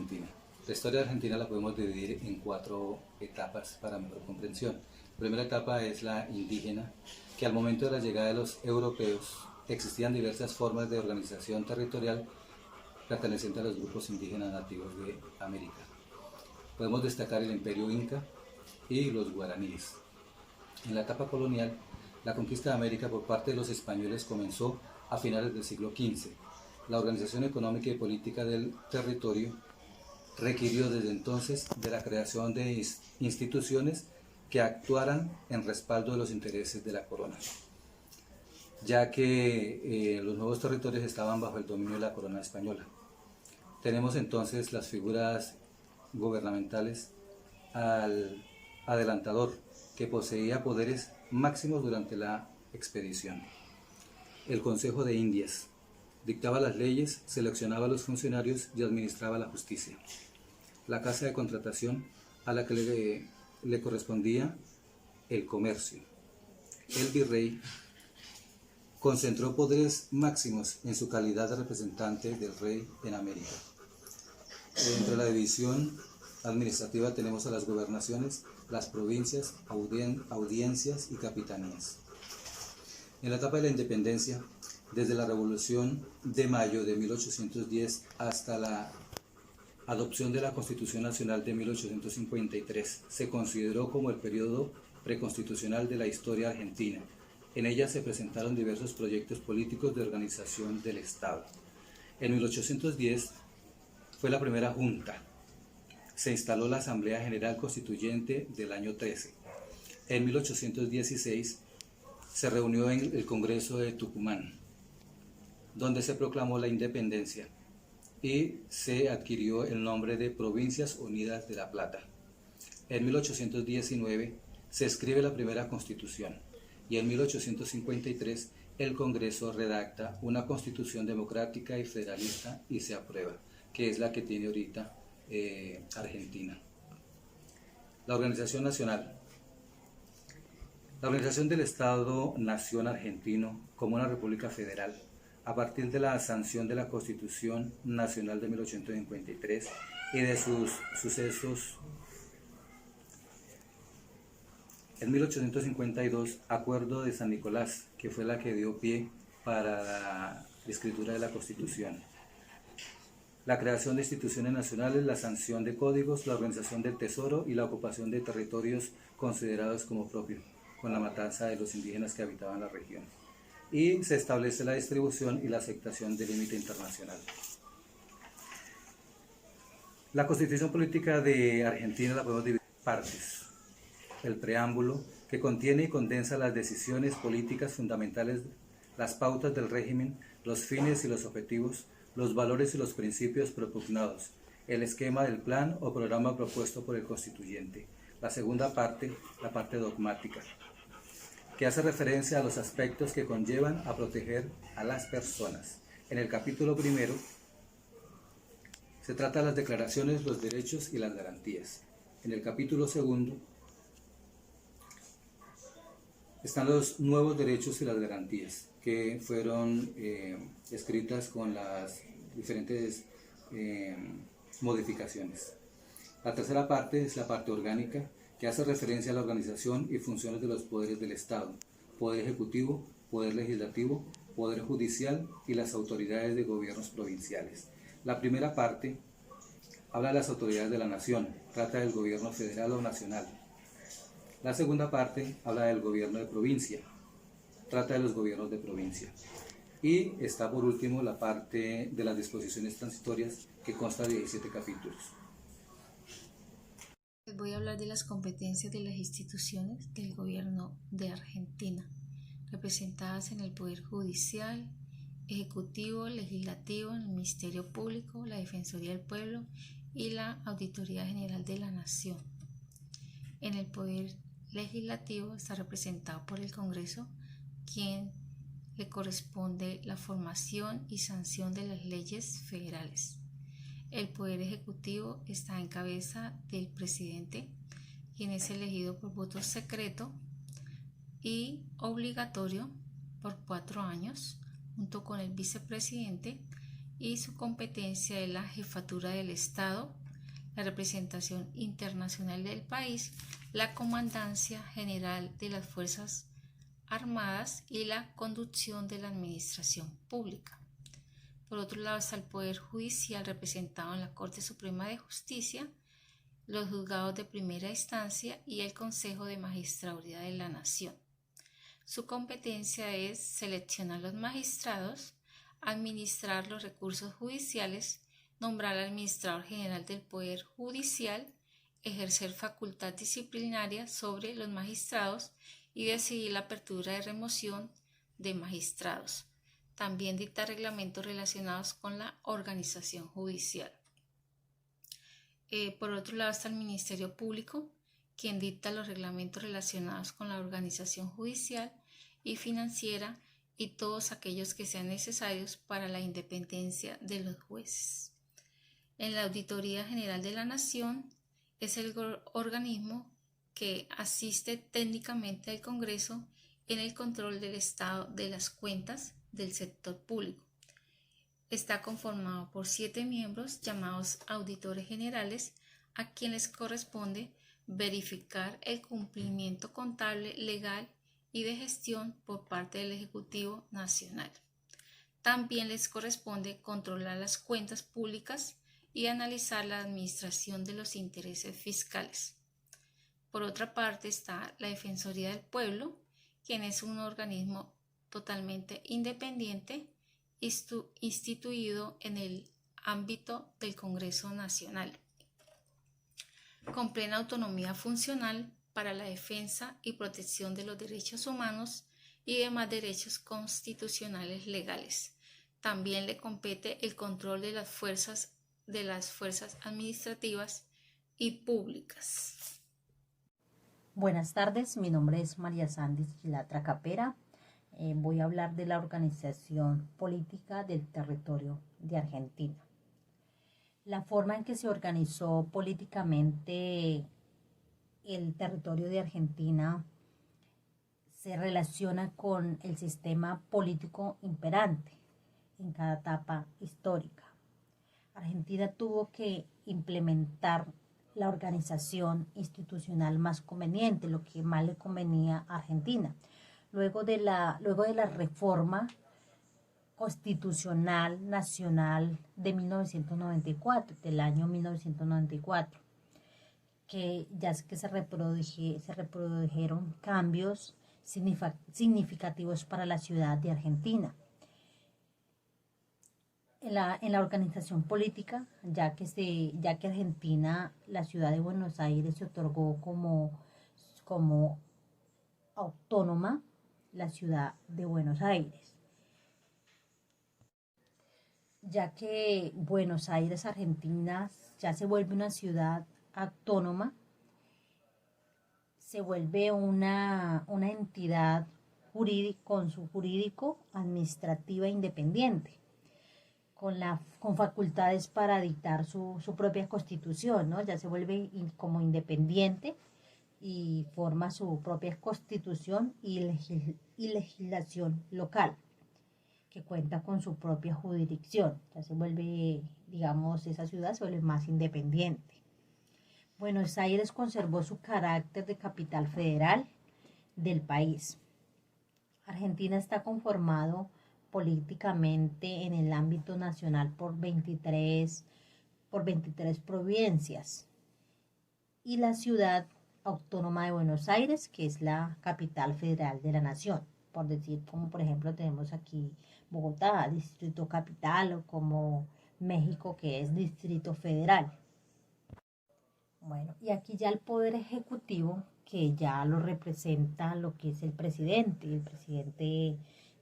Argentina. La historia de Argentina la podemos dividir en 4 etapas para mejor comprensión. La primera etapa es la indígena, que al momento de la llegada de los europeos existían diversas formas de organización territorial pertenecientes a los grupos indígenas nativos de América. Podemos destacar el imperio inca y los guaraníes. En la etapa colonial, la conquista de América por parte de los españoles comenzó a finales del siglo XV. La organización económica y política del territorio requirió desde entonces de la creación de instituciones que actuaran en respaldo de los intereses de la corona, ya que los nuevos territorios estaban bajo el dominio de la corona española. Tenemos entonces las figuras gubernamentales al adelantador, que poseía poderes máximos durante la expedición. El Consejo de Indias dictaba las leyes, seleccionaba a los funcionarios y administraba la justicia. La casa de contratación, a la que le correspondía el comercio. El virrey concentró poderes máximos en su calidad de representante del rey en América. Dentro de la división administrativa tenemos a las gobernaciones, las provincias, audiencias y capitanías. En la etapa de la independencia, desde la Revolución de Mayo de 1810 hasta la adopción de la Constitución Nacional de 1853, se consideró como el periodo preconstitucional de la historia argentina. En ella se presentaron diversos proyectos políticos de organización del Estado. En 1810 fue la primera junta. Se instaló la Asamblea General Constituyente del año 13. En 1816 se reunió en el Congreso de Tucumán, donde se proclamó la independencia y se adquirió el nombre de Provincias Unidas de La Plata. En 1819 se escribe la primera Constitución y en 1853 el Congreso redacta una Constitución democrática y federalista y se aprueba, que es la que tiene ahorita Argentina. La organización nacional. La organización del Estado-Nación argentino como una república federal, a partir de la sanción de la Constitución Nacional de 1853 y de sus sucesos. En 1852, Acuerdo de San Nicolás, que fue la que dio pie para la escritura de la Constitución. La creación de instituciones nacionales, la sanción de códigos, la organización del tesoro y la ocupación de territorios considerados como propios, con la matanza de los indígenas que habitaban la región. Y se establece la distribución y la aceptación del límite internacional. La Constitución Política de Argentina la podemos dividir en partes. El preámbulo, que contiene y condensa las decisiones políticas fundamentales, las pautas del régimen, los fines y los objetivos, los valores y los principios propugnados, el esquema del plan o programa propuesto por el constituyente. La segunda parte, la parte dogmática, que hace referencia a los aspectos que conllevan a proteger a las personas. En el capítulo primero se trata de las declaraciones, los derechos y las garantías. En el capítulo segundo están los nuevos derechos y las garantías, que fueron escritas con las diferentes modificaciones. La tercera parte es la parte orgánica, que hace referencia a la organización y funciones de los poderes del Estado: poder ejecutivo, poder legislativo, poder judicial y las autoridades de gobiernos provinciales. La primera parte habla de las autoridades de la nación, trata del gobierno federal o nacional. La segunda parte habla del gobierno de provincia, trata de los gobiernos de provincia. Y está por último la parte de las disposiciones transitorias, que consta de 17 capítulos. Les voy a hablar de las competencias de las instituciones del gobierno de Argentina, representadas en el Poder Judicial, Ejecutivo, Legislativo, el Ministerio Público, la Defensoría del Pueblo y la Auditoría General de la Nación. En el Poder Legislativo está representado por el Congreso, quien le corresponde la formación y sanción de las leyes federales. El Poder Ejecutivo está en cabeza del presidente, quien es elegido por voto secreto y obligatorio por 4 años, junto con el vicepresidente y su competencia es la jefatura del Estado, la representación internacional del país, la comandancia general de las Fuerzas Armadas y la conducción de la administración pública. Por otro lado está el Poder Judicial representado en la Corte Suprema de Justicia, los juzgados de primera instancia y el Consejo de Magistraduría de la Nación. Su competencia es seleccionar los magistrados, administrar los recursos judiciales, nombrar al administrador general del Poder Judicial, ejercer facultad disciplinaria sobre los magistrados y decidir la apertura de remoción de magistrados. También dicta reglamentos relacionados con la organización judicial. Por otro lado está el Ministerio Público, quien dicta los reglamentos relacionados con la organización judicial y financiera y todos aquellos que sean necesarios para la independencia de los jueces. En la Auditoría General de la Nación es el organismo que asiste técnicamente al Congreso en el control del estado de las cuentas del sector público. Está conformado por 7 miembros llamados auditores generales, a quienes corresponde verificar el cumplimiento contable, legal y de gestión por parte del Ejecutivo Nacional. También les corresponde controlar las cuentas públicas y analizar la administración de los intereses fiscales. Por otra parte está la Defensoría del Pueblo, quien es un organismo totalmente independiente instituido en el ámbito del Congreso Nacional, con plena autonomía funcional para la defensa y protección de los derechos humanos y demás derechos constitucionales legales. También le compete el control de las fuerzas administrativas y públicas. Buenas tardes, mi nombre es María Sandy Chilatra Capera. Voy a hablar de la organización política del territorio de Argentina. La forma en que se organizó políticamente el territorio de Argentina se relaciona con el sistema político imperante en cada etapa histórica. Argentina tuvo que implementar la organización institucional más conveniente, lo que más le convenía a Argentina. Luego de la reforma constitucional nacional de 1994, del año 1994, que se reprodujeron cambios significativos para la ciudad de Argentina. En la organización política, ya que Argentina, la ciudad de Buenos Aires se otorgó como autónoma la ciudad de Buenos Aires, ya que Buenos Aires, Argentina, ya se vuelve una ciudad autónoma, se vuelve una entidad con su jurídico administrativa independiente, con facultades para dictar su propia constitución, ¿no? Ya se vuelve como independiente y forma su propia constitución y legislación local, que cuenta con su propia jurisdicción. Ya se vuelve, digamos, esa ciudad se vuelve más independiente. Buenos Aires conservó su carácter de capital federal del país. Argentina está conformado políticamente en el ámbito nacional por 23 provincias y la ciudad autónoma de Buenos Aires, que es la capital federal de la nación, por decir, como por ejemplo tenemos aquí Bogotá, distrito capital, o como México, que es distrito federal. Bueno, y aquí ya el poder ejecutivo, que ya lo representa lo que es el presidente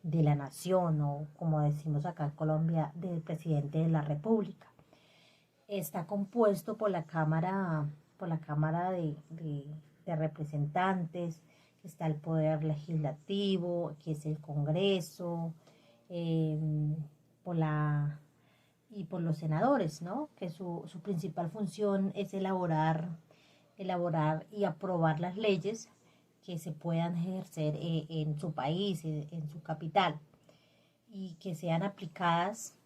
de la nación, o como decimos acá en Colombia, del presidente de la República. Está compuesto por la Cámara de Representantes, está el Poder Legislativo, que es el Congreso, y por los senadores, ¿no? Que su principal función es elaborar y aprobar las leyes que se puedan ejercer en su país, en su capital, y que sean aplicadas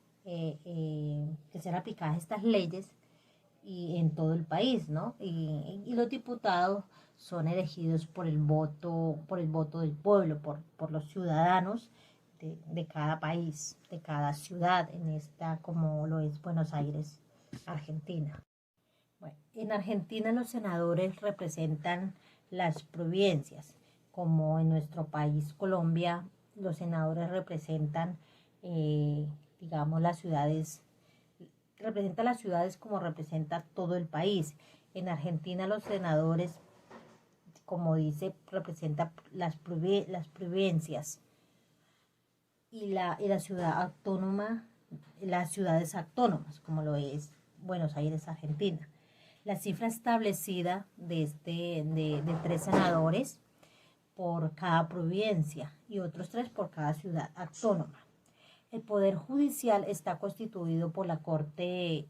que sean aplicadas estas leyes y en todo el país, ¿no? Y los diputados son elegidos por el voto del pueblo, por los ciudadanos de cada país, de cada ciudad, en esta como lo es Buenos Aires, Argentina. Bueno, en Argentina los senadores representan las provincias, como en nuestro país Colombia los senadores representan, digamos, las ciudades, representa las ciudades como representa todo el país. En Argentina los senadores, como dice, representan las provincias y la ciudad autónoma, las ciudades autónomas, como lo es Buenos Aires, Argentina. La cifra establecida de 3 senadores por cada provincia y otros 3 por cada ciudad autónoma. El Poder Judicial está constituido por la Corte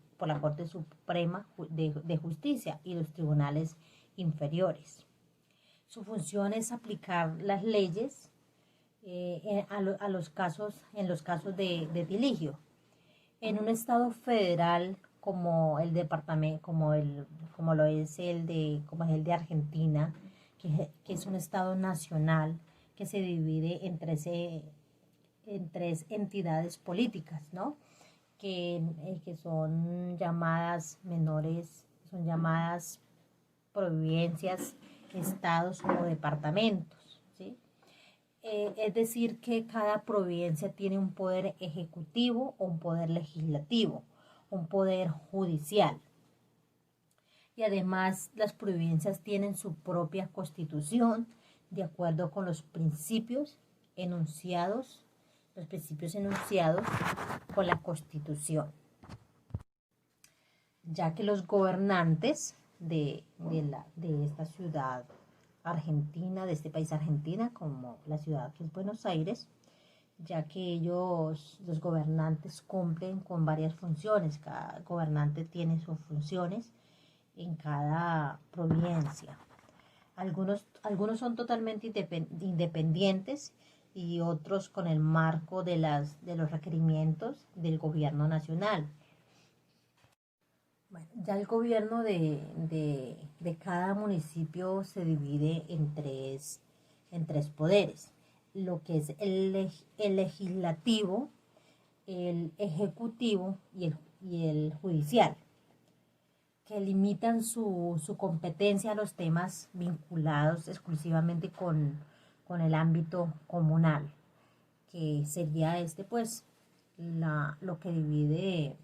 Suprema de Justicia y los tribunales inferiores. Su función es aplicar las leyes en los casos de litigio. En un estado federal como el departamento, como lo es el de Argentina, que es un estado nacional que se divide en tres entidades políticas, ¿no? Que son llamadas menores, son llamadas provincias, estados o departamentos, ¿sí? Es decir, que cada provincia tiene un poder ejecutivo o un poder legislativo, un poder judicial. Y además las provincias tienen su propia constitución de acuerdo con los principios enunciados con la Constitución, ya que los gobernantes de esta ciudad argentina, de este país Argentina, como la ciudad que es Buenos Aires, ya que los gobernantes cumplen con varias funciones, cada gobernante tiene sus funciones en cada provincia. Algunos son totalmente independientes y otros con el marco de los requerimientos del gobierno nacional. Bueno, ya el gobierno de cada municipio se divide en tres poderes, lo que es el legislativo, el ejecutivo y el judicial, que limitan su competencia a los temas vinculados exclusivamente con el ámbito comunal, que sería lo que divide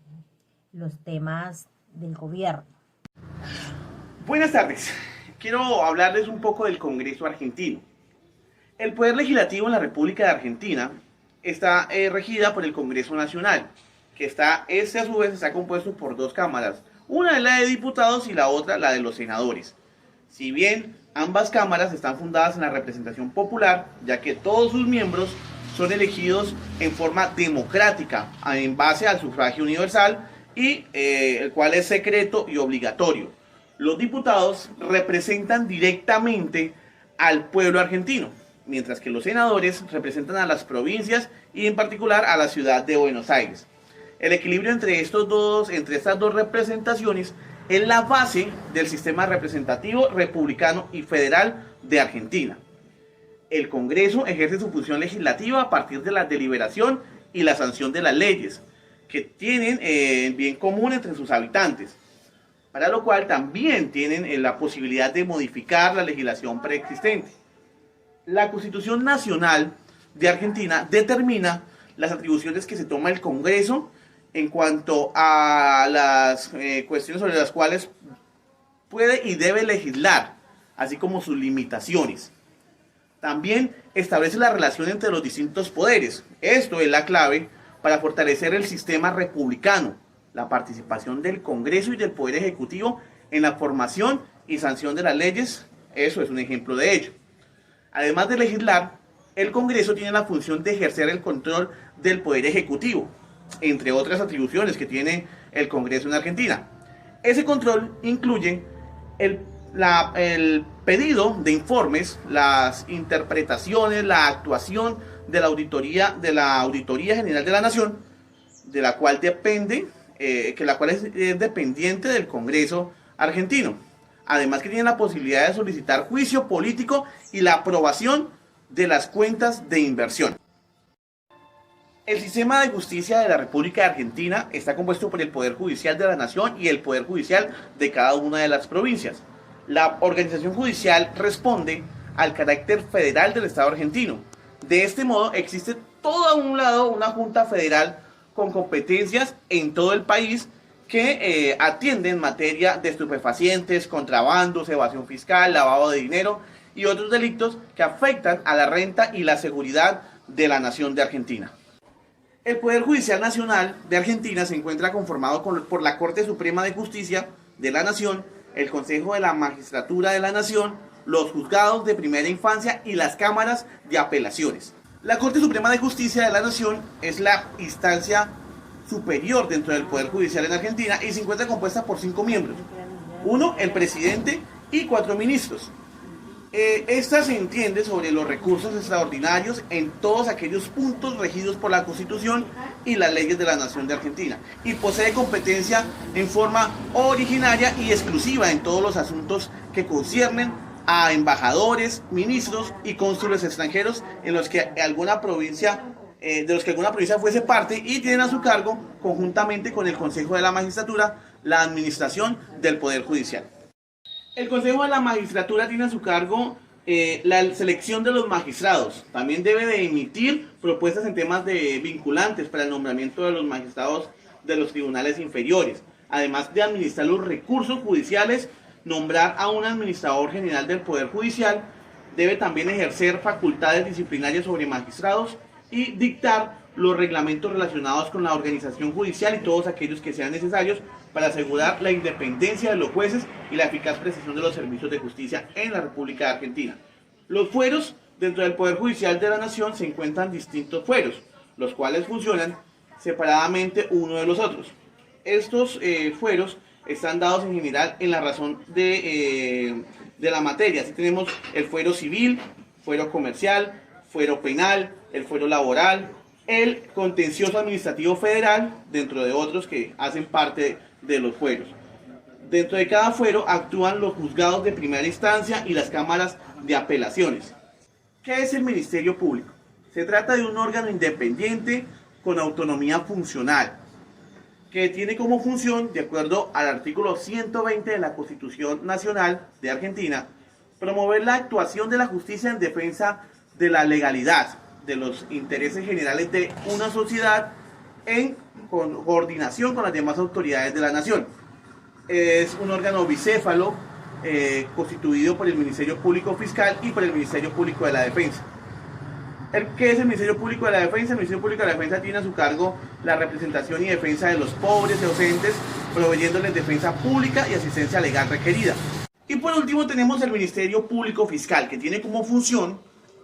los temas del gobierno. Buenas tardes. Quiero hablarles un poco del Congreso argentino. El poder legislativo en la República de Argentina está regida por el Congreso Nacional, que a su vez está compuesto por 2 cámaras. Una es la de diputados y la otra la de los senadores. Si bien ambas cámaras están fundadas en la representación popular, ya que todos sus miembros son elegidos en forma democrática, en base al sufragio universal, y el cual es secreto y obligatorio. Los diputados representan directamente al pueblo argentino, mientras que los senadores representan a las provincias y en particular a la ciudad de Buenos Aires. El equilibrio entre estas dos representaciones es la base del sistema representativo republicano y federal de Argentina. El Congreso ejerce su función legislativa a partir de la deliberación y la sanción de las leyes que tienen bien común entre sus habitantes, para lo cual también tienen la posibilidad de modificar la legislación preexistente. La Constitución Nacional de Argentina determina las atribuciones que se toma el Congreso en cuanto a las cuestiones sobre las cuales puede y debe legislar, así como sus limitaciones. También establece la relación entre los distintos poderes. Esto es la clave para fortalecer el sistema republicano, la participación del Congreso y del Poder Ejecutivo en la formación y sanción de las leyes. Eso es un ejemplo de ello. Además de legislar, el Congreso tiene la función de ejercer el control del Poder Ejecutivo, entre otras atribuciones que tiene el Congreso en Argentina. Ese control incluye el pedido de informes, las interpretaciones, la actuación de la Auditoría General de la Nación, de la cual depende, es dependiente del Congreso argentino. Además que tiene la posibilidad de solicitar juicio político y la aprobación de las cuentas de inversión. El sistema de justicia de la República de Argentina está compuesto por el Poder Judicial de la Nación y el Poder Judicial de cada una de las provincias. La organización judicial responde al carácter federal del Estado argentino. De este modo, existe todo un lado una Junta Federal con competencias en todo el país que atiende en materia de estupefacientes, contrabandos, evasión fiscal, lavado de dinero y otros delitos que afectan a la renta y la seguridad de la nación de Argentina. El Poder Judicial Nacional de Argentina se encuentra conformado por la Corte Suprema de Justicia de la Nación, el Consejo de la Magistratura de la Nación, los juzgados de primera infancia y las cámaras de apelaciones. La Corte Suprema de Justicia de la Nación es la instancia superior dentro del Poder Judicial en Argentina y se encuentra compuesta por 5 miembros. 1, el presidente y 4 ministros. Esta se entiende sobre los recursos extraordinarios en todos aquellos puntos regidos por la Constitución y las leyes de la Nación de Argentina y posee competencia en forma originaria y exclusiva en todos los asuntos que conciernen a embajadores, ministros y cónsules extranjeros en los que alguna provincia fuese parte y tienen a su cargo, conjuntamente con el Consejo de la Magistratura, la administración del Poder Judicial. El Consejo de la Magistratura tiene a su cargo la selección de los magistrados. También debe de emitir propuestas en temas vinculantes para el nombramiento de los magistrados de los tribunales inferiores. Además de administrar los recursos judiciales, nombrar a un administrador general del Poder Judicial, debe también ejercer facultades disciplinarias sobre magistrados y dictar los reglamentos relacionados con la organización judicial y todos aquellos que sean necesarios para asegurar la independencia de los jueces y la eficaz prestación de los servicios de justicia en la República de Argentina. Los fueros dentro del Poder Judicial de la Nación se encuentran distintos fueros, los cuales funcionan separadamente uno de los otros. Estos fueros están dados en general en la razón de la materia. Así tenemos el fuero civil, fuero comercial, fuero penal, el fuero laboral, el contencioso administrativo federal, dentro de otros que hacen parte de los fueros. Dentro de cada fuero actúan los juzgados de primera instancia y las cámaras de apelaciones. ¿Qué es el Ministerio Público? Se trata de un órgano independiente con autonomía funcional, que tiene como función, de acuerdo al artículo 120 de la Constitución Nacional de Argentina, promover la actuación de la justicia en defensa de la legalidad, de los intereses generales de una sociedad en coordinación con las demás autoridades de la nación. Es un órgano bicéfalo constituido por el Ministerio Público Fiscal y por el Ministerio Público de la Defensa. ¿Qué es el Ministerio Público de la Defensa? El Ministerio Público de la Defensa tiene a su cargo la representación y defensa de los pobres y ausentes, proveyéndoles defensa pública y asistencia legal requerida. Y por último tenemos el Ministerio Público Fiscal, que tiene como función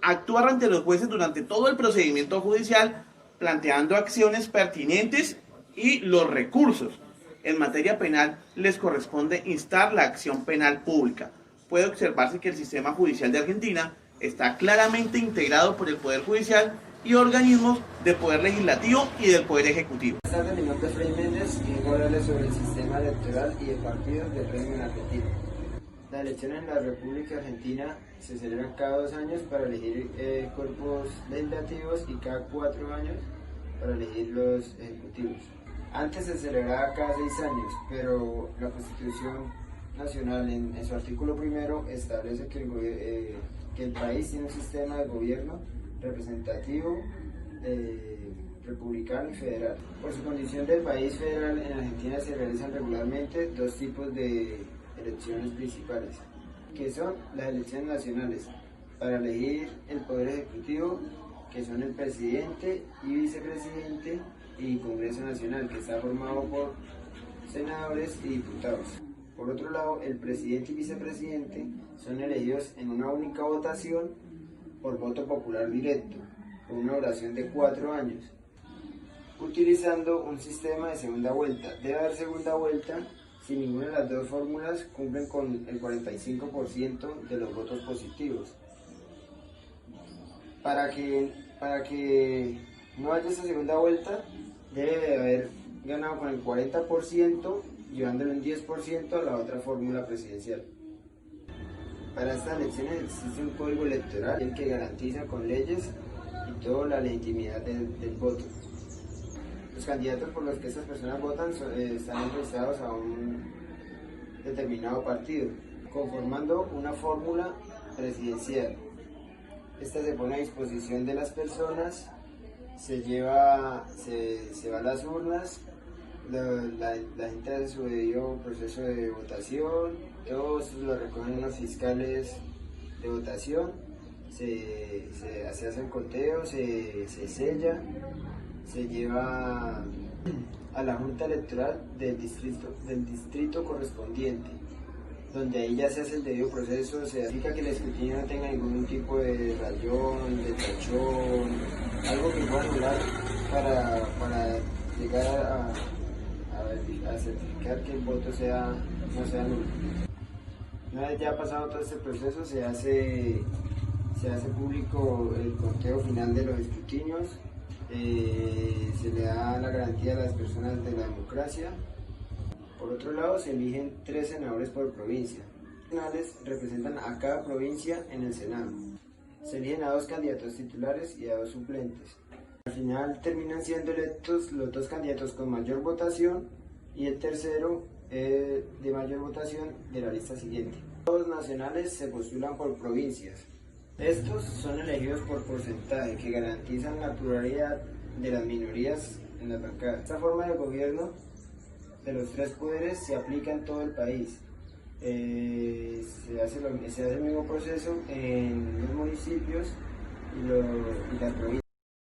actuar ante los jueces durante todo el procedimiento judicial, planteando acciones pertinentes y los recursos. En materia penal les corresponde instar la acción penal pública. Puede observarse que el sistema judicial de Argentina está claramente integrado por el Poder Judicial y organismos de Poder Legislativo y del Poder Ejecutivo. Buenas tardes, mi nombre es Freddy Méndez y vengo a hablarles sobre el sistema electoral y de partidos del régimen argentino. Las elecciones en la República Argentina se celebran cada 2 años para elegir cuerpos legislativos y cada 4 años para elegir los ejecutivos. Antes se celebraba cada 6 años, pero la Constitución Nacional en su artículo primero establece que el país tiene un sistema de gobierno representativo, republicano y federal. Por su condición del país federal, en Argentina se realizan regularmente 2 tipos de elecciones principales, que son las elecciones nacionales para elegir el poder ejecutivo, que son el presidente y vicepresidente, y Congreso Nacional, que está formado por senadores y diputados. Por otro lado, el presidente y vicepresidente son elegidos en una única votación por voto popular directo, con una duración de 4 años, utilizando un sistema de segunda vuelta. Debe haber segunda vuelta si ninguna de las 2 fórmulas cumplen con el 45% de los votos positivos. Para que no haya esta segunda vuelta, debe haber ganado con el 40%, llevándole un 10% a la otra fórmula presidencial. Para estas elecciones existe un código electoral el que garantiza con leyes y toda la legitimidad del voto. Los candidatos por los que estas personas votan están registrados a un determinado partido, conformando una fórmula presidencial. Esta se pone a disposición de las personas, se va a las urnas, la gente hace su debido proceso de votación, todo esto lo recogen unos fiscales de votación, se hace el conteo, se sella, se lleva a la Junta Electoral del distrito correspondiente, donde ahí ya se hace el debido proceso, se indica que el escrutinio no tenga ningún tipo de rayón, de tachón, algo que pueda anular para llegar a certificar que el voto no sea nulo. Una vez ya pasado todo este proceso, se hace público el conteo final de los escrutinios, se le da la garantía a las personas de la democracia. Por otro lado, se eligen 3 senadores por provincia. Los senadores representan a cada provincia en el Senado. Se eligen a 2 candidatos titulares y a 2 suplentes. Al final terminan siendo electos los 2 candidatos con mayor votación y el tercero de mayor votación de la lista siguiente. Los nacionales se postulan por provincias. Estos son elegidos por porcentaje que garantizan la pluralidad de las minorías en las bancadas. Esta forma de gobierno de los 3 poderes se aplica en todo el país. Se hace el mismo proceso en los municipios y las provincias.